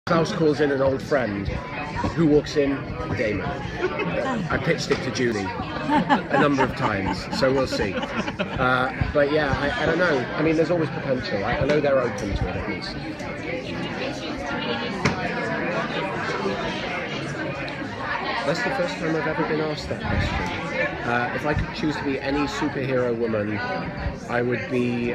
Klaus calls in an old friend who walks in, Damon. I pitched it to Julie a number of times, so we'll see. But yeah, I don't know. I mean, there's always potential. I know they're open to it at least. That's the first time I've ever been asked that question. If I could choose to be any superhero woman, I would be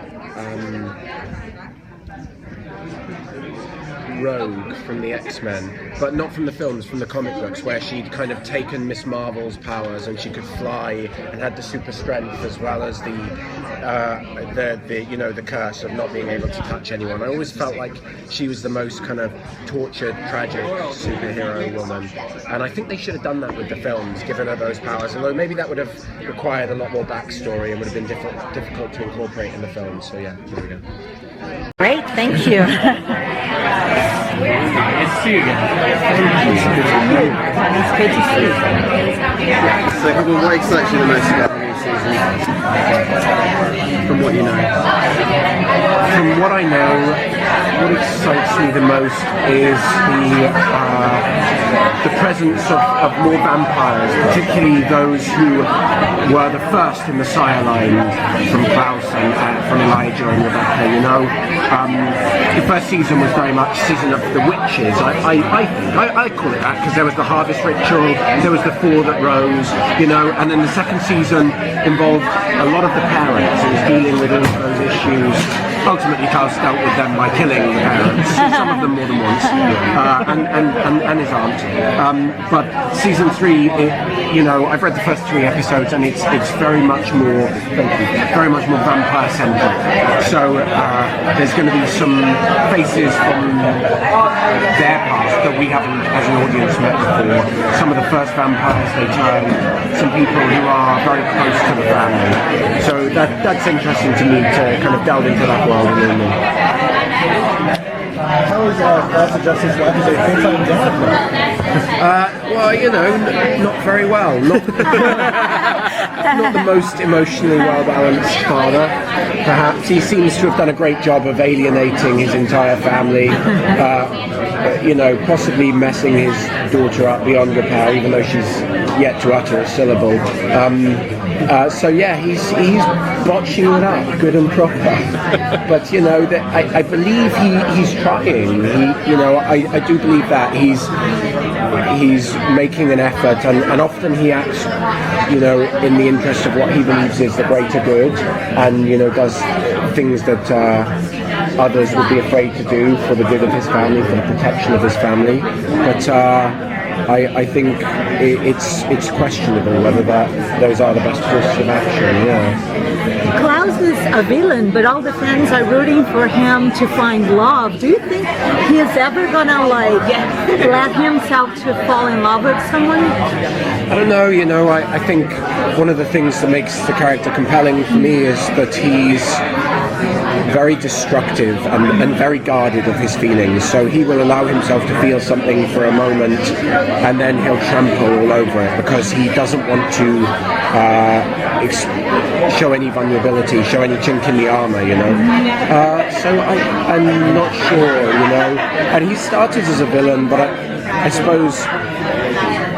Rogue from the X-Men, but not from the films, from the comic books, where she'd kind of taken Miss Marvel's powers and she could fly and had the super strength as well as the curse of not being able to touch anyone. I always felt like she was the most kind of tortured, tragic superhero woman, and I think they should have done that with the films, given her those powers, although maybe that would have required a lot more backstory and would have been difficult to incorporate in the films. So yeah, here we go. Great, thank you. Nice to see you again. It's good to see you. So, what excites you the most about the new season? From what you know? From what I know, what excites me the most is the presence of more vampires, particularly those who were the first in the sire line from Klaus and from Elijah and Rebecca. You know, the first season was very much season of the witches. I call it that because there was the harvest ritual, there was the four that rose, you know, and then the second season involved a lot of the parents. It was dealing with all of those issues. Ultimately, Klaus dealt with them by killing the parents, some of them more than once, and his aunt. But season 3, you know, I've read the first 3 episodes, and it's very much more vampire centric. So there's going to be some faces from their past that we haven't, as an audience, met before. Some of the first vampires they turned, some people who are very close to the family. So that's interesting to me to kind of delve into that world a little more. How is Klaus adjusting to life as a full-time dad? Well, you know, not very well. Not the most emotionally well-balanced father, perhaps. He seems to have done a great job of alienating his entire family, you know, possibly messing his daughter up beyond repair, even though she's yet to utter a syllable. So yeah, he's botching it up, good and proper. But you know, I believe he's trying. I do believe that he's making an effort, and often he acts, you know, in the interest of what he believes is the greater good, and you know, does things that others would be afraid to do for the good of his family, for the protection of his family. But I think it's questionable whether those are the best courses of action. Yeah. Klaus is a villain, but all the fans are rooting for him to find love. Do you think he is ever gonna let himself to fall in love with someone? I don't know. You know, I think one of the things that makes the character compelling for me is that he's very destructive and very guarded of his feelings, so he will allow himself to feel something for a moment and then he'll trample all over it because he doesn't want to show any vulnerability, show any chink in the armor, you know. So I'm not sure, you know, and he started as a villain, but I suppose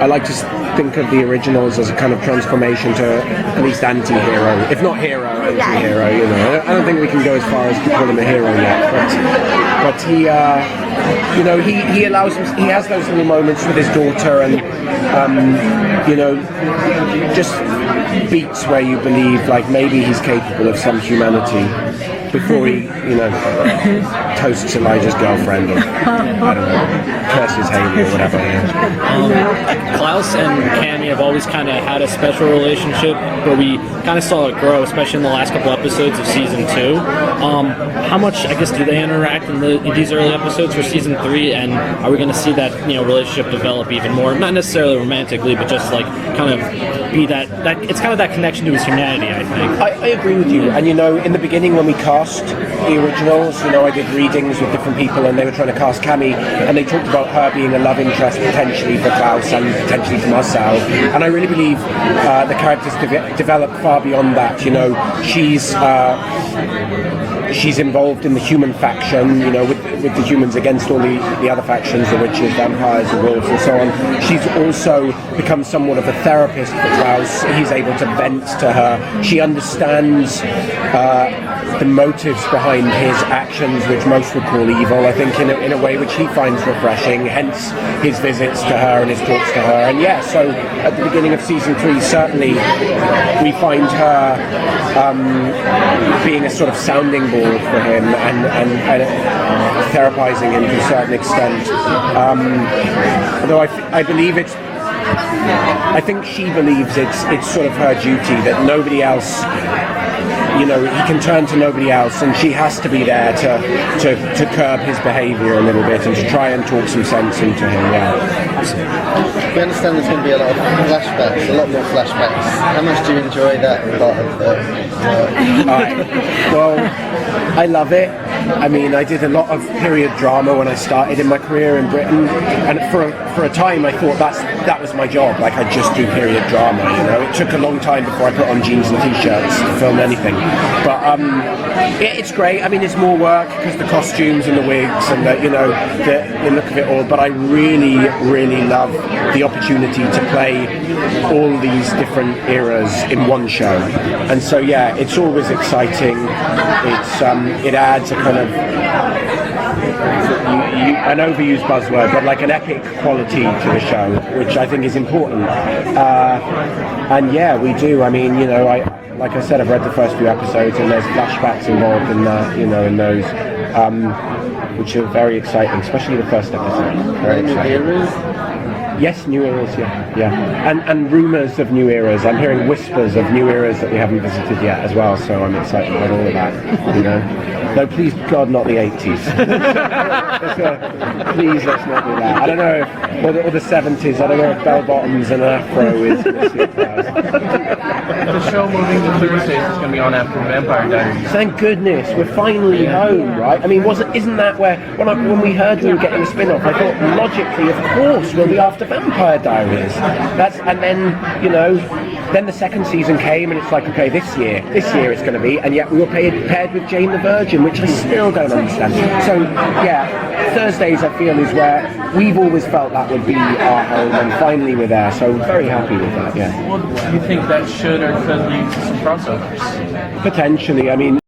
I like to think of the originals as a kind of transformation to at least anti-hero, if not hero, anti-hero, you know. I don't think we can go as far as to call him a hero yet, but he, you know, he allows him, he has those little moments with his daughter, and you know, just beats where you believe like maybe he's capable of some humanity before he, you know, toasts Elijah's girlfriend, or I don't know, curses Haley or whatever. Klaus and Cammy have always kind of had a special relationship, but we kind of saw it grow, especially in the last couple episodes of season 2. How much, I guess, do they interact in these early episodes for season 3, and are we going to see that, you know, relationship develop even more? Not necessarily romantically, but just like kind of be that it's kind of that connection to his humanity, I think. I agree with you, and you know, in the beginning when we cast the originals, you know, I did readings with different people and they were trying to cast Cammy, and they talked about her being a love interest potentially for Klaus and potentially for Marcel, and I really believe the characters develop far beyond that. You know, she's she's involved in the human faction, you know, with the humans against all the other factions, the witches, vampires, the wolves, and so on. She's also become somewhat of a therapist for Klaus. He's able to vent to her. She understands the motives behind his actions, which most would call evil, I think, in a way which he finds refreshing, hence his visits to her and his talks to her. And yeah, so at the beginning of season 3, certainly we find her being a sort of sounding board for him and therapizing him to a certain extent. Although I believe I think she believes it's sort of her duty that nobody else, you know, he can turn to nobody else, and she has to be there to curb his behaviour a little bit and to try and talk some sense into him. Yeah. We understand there's going to be a lot of flashbacks, a lot more flashbacks. How much do you enjoy that part of the Well, I love it. I mean, I did a lot of period drama when I started in my career in Britain, and for a time I thought that was my job. Like, I'd just do period drama, you know. It took a long time before I put on jeans and t-shirts to film anything. But it's great. I mean, it's more work because the costumes and the wigs and the look of it all. But I really, really love the opportunity to play all these different eras in one show. And so yeah, it's always exciting. It adds a kind of an overused buzzword, but like an epic quality to the show, which I think is important. And yeah, we do. I mean, you know, like I said, I've read the first few episodes, and there's flashbacks involved in that, you know, in those, which are very exciting, especially the first episode. Very exciting. Yes, new eras, yeah. And rumours of new eras. I'm hearing whispers of new eras that we haven't visited yet as well, so I'm excited about all of that, you know. Though please God, not the 80s. Please, let's not do that. I don't know, or the 70s. I don't know if bell bottoms and an afro is The show moving to Thursdays is going to be on after Vampire Diaries. Thank goodness, we're finally home, right? I mean, isn't that where, when we heard we were getting a spin-off, I thought, logically, of course, we'll be after Vampire Diaries. And then, you know, then the second season came, and it's like, okay, this year it's going to be, and yet we were paired with Jane the Virgin, which I still don't understand. So, yeah, Thursdays, I feel, is where we've always felt that would be our home, and finally we're there, so very happy with that, yeah. Well, do you think that should or could lead to some crossovers? Potentially, I mean,